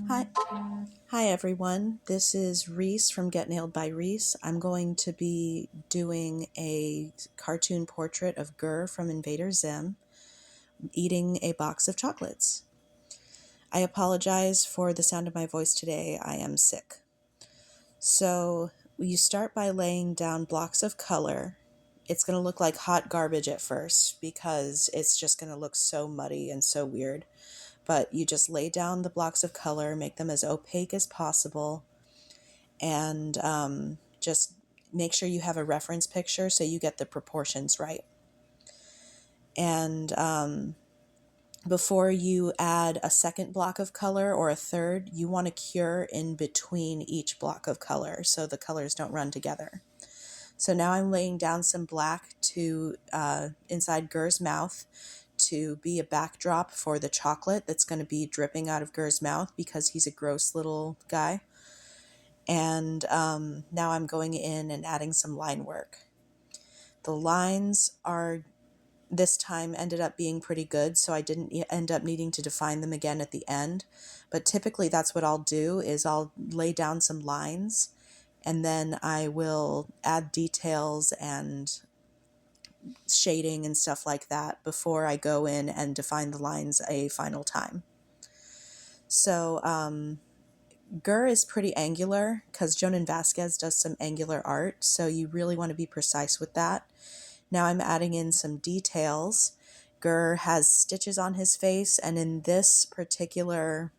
Hi, hi everyone. This is Reese from Get Nailed by Reese. I'm going to be doing a cartoon portrait of Gurr from Invader Zim eating a box of chocolates. I apologize for the sound of my voice today. I am sick. So you start by laying down blocks of color. It's going to look like hot garbage at first because it's just going to look so muddy and so weird. But you just lay down the blocks of color, make them as opaque as possible, and just make sure you have a reference picture so you get the proportions right. And before you add a second block of color or a third, you want to cure in between each block of color so the colors don't run together. So now I'm laying down some black to inside Gurr's mouth to be a backdrop for the chocolate that's going to be dripping out of Gurr's mouth because he's a gross little guy. And now I'm going in and adding some line work. The lines are this time ended up being pretty good, so I didn't end up needing to define them again at the end. But typically that's what I'll do is I'll lay down some lines and then I will add details and shading and stuff like that before I go in and define the lines a final time. So Gurr is pretty angular because Jonan Vasquez does some angular art, so you really want to be precise with that. Now I'm adding in some details. Gurr has stitches on his face, and in this particular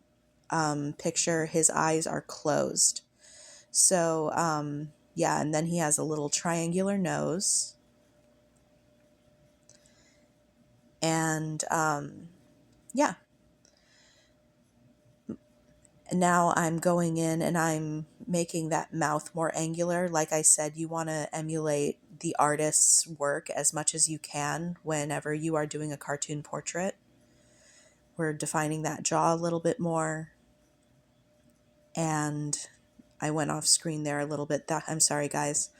picture, his eyes are closed. So, yeah, and then he has a little triangular nose. And, yeah. Now I'm going in and I'm making that mouth more angular. Like I said, you want to emulate the artist's work as much as you can whenever you are doing a cartoon portrait. We're defining that jaw a little bit more. And I went off screen there a little bit. I'm sorry, guys.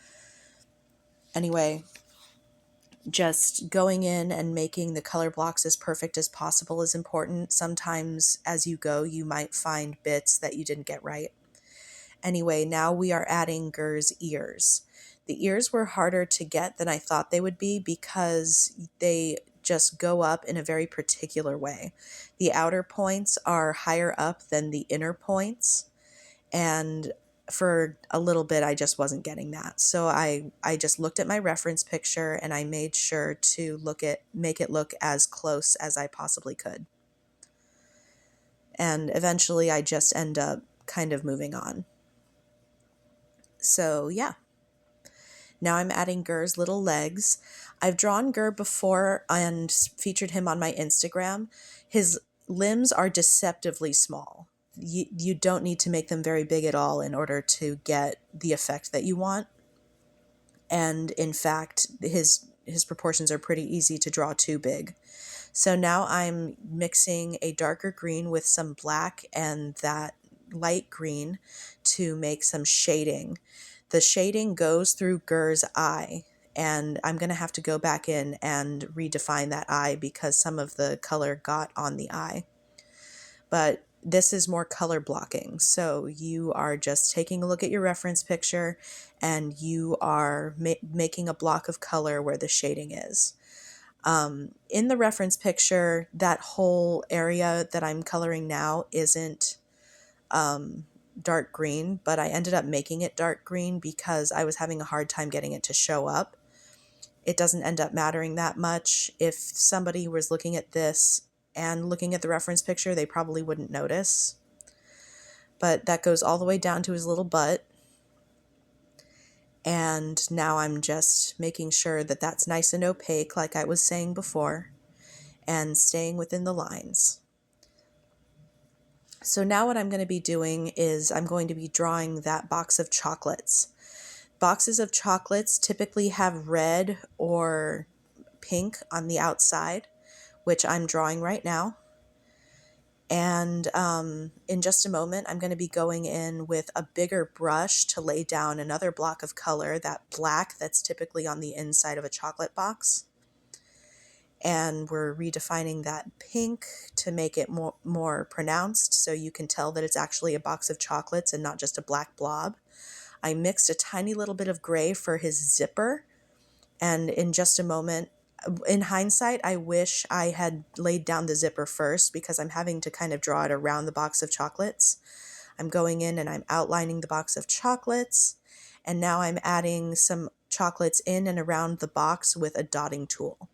Anyway, just going in and making the color blocks as perfect as possible is important. Sometimes as you go, you might find bits that you didn't get right. Anyway, now we are adding Gurr's ears. The ears were harder to get than I thought they would be because they just go up in a very particular way. The outer points are higher up than the inner points, and for a little bit I just wasn't getting that. So I just looked at my reference picture and I made sure to make it look as close as I possibly could. And eventually I just end up kind of moving on. So yeah. Now I'm adding Gurr's little legs. I've drawn Gurr before and featured him on my Instagram. His limbs are deceptively small. You don't need to make them very big at all in order to get the effect that you want. And in fact, his proportions are pretty easy to draw too big. So now I'm mixing a darker green with some black and that light green to make some shading. The shading goes through Gurr's eye, and I'm going to have to go back in and redefine that eye because some of the color got on the eye. But this is more color blocking. So you are just taking a look at your reference picture and you are making a block of color where the shading is. In the reference picture, that whole area that I'm coloring now isn't dark green, but I ended up making it dark green because I was having a hard time getting it to show up. It doesn't end up mattering that much. If somebody was looking at this and looking at the reference picture, they probably wouldn't notice. But that goes all the way down to his little butt. And now I'm just making sure that that's nice and opaque, like I was saying before, and staying within the lines. So now what I'm going to be doing is I'm going to be drawing that box of chocolates. Boxes of chocolates typically have red or pink on the outside, which I'm drawing right now. And in just a moment, I'm going to be going in with a bigger brush to lay down another block of color, that black that's typically on the inside of a chocolate box. And we're redefining that pink to make it more pronounced, so you can tell that it's actually a box of chocolates and not just a black blob. I mixed a tiny little bit of gray for his zipper, and in just a moment, in hindsight, I wish I had laid down the zipper first, because I'm having to kind of draw it around the box of chocolates. I'm going in and I'm outlining the box of chocolates, and now I'm adding some chocolates in and around the box with a dotting tool.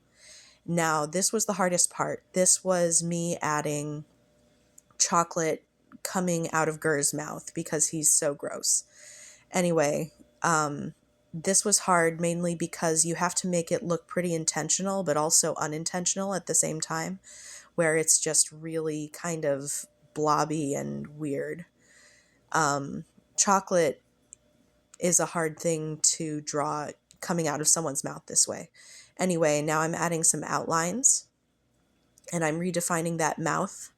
Now, this was the hardest part. This was me adding chocolate coming out of Gur's mouth because he's so gross. Anyway, this was hard mainly because you have to make it look pretty intentional, but also unintentional at the same time, where it's just really kind of blobby and weird. Chocolate is a hard thing to draw coming out of someone's mouth this way. Anyway, now I'm adding some outlines, and I'm redefining that mouth,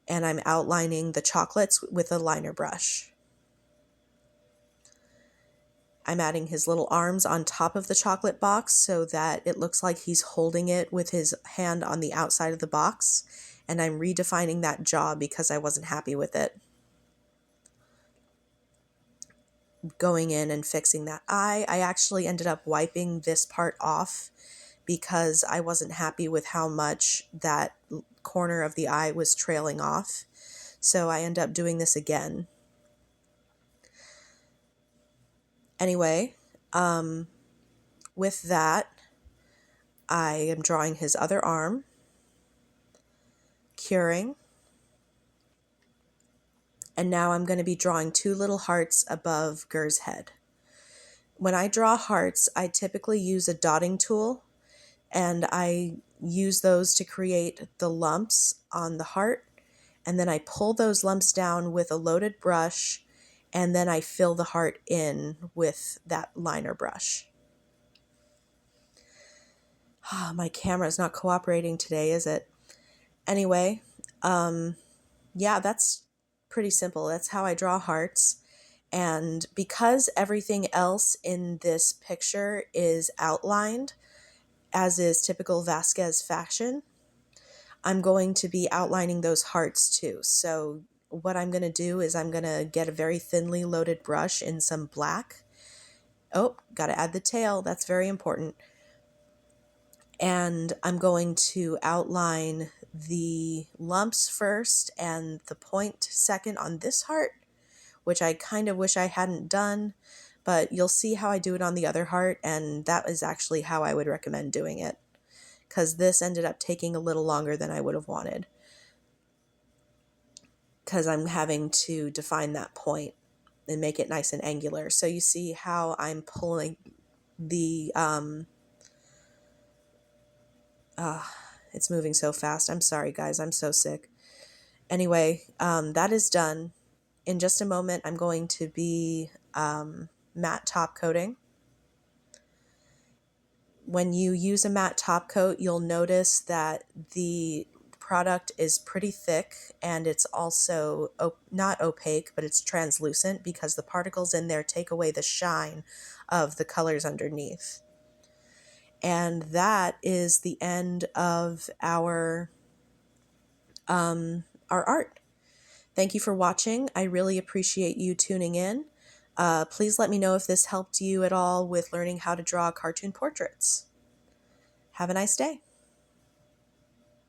and I'm outlining the chocolates with a liner brush. I'm adding his little arms on top of the chocolate box so that it looks like he's holding it with his hand on the outside of the box, and I'm redefining that jaw because I wasn't happy with it. Going in and fixing that eye, I actually ended up wiping this part off because I wasn't happy with how much that corner of the eye was trailing off. So I end up doing this again. Anyway, with that, I am drawing his other arm, curing, and now I'm going to be drawing two little hearts above Gur's head. When I draw hearts, I typically use a dotting tool, and I use those to create the lumps on the heart, and then I pull those lumps down with a loaded brush, and then I fill the heart in with that liner brush. My camera's not cooperating today, is it? Anyway, yeah, that's pretty simple. That's how I draw hearts. And because everything else in this picture is outlined, as is typical Vasquez fashion, I'm going to be outlining those hearts too. So what I'm going to do is I'm going to get a very thinly loaded brush in some black. Oh, got to add the tail. That's very important. And I'm going to outline the lumps first and the point second on this heart, which I kind of wish I hadn't done, but you'll see how I do it on the other heart, and that is actually how I would recommend doing it, because this ended up taking a little longer than I would have wanted, because I'm having to define that point and make it nice and angular. So you see how I'm pulling the, it's moving so fast. I'm sorry, guys. I'm so sick. Anyway, that is done. In just a moment, I'm going to be matte top coating. When you use a matte top coat, you'll notice that the product is pretty thick, and it's also not opaque, but it's translucent, because the particles in there take away the shine of the colors underneath. And that is the end of our art. Thank you for watching. I really appreciate you tuning in. Please let me know if this helped you at all with learning how to draw cartoon portraits. Have a nice day.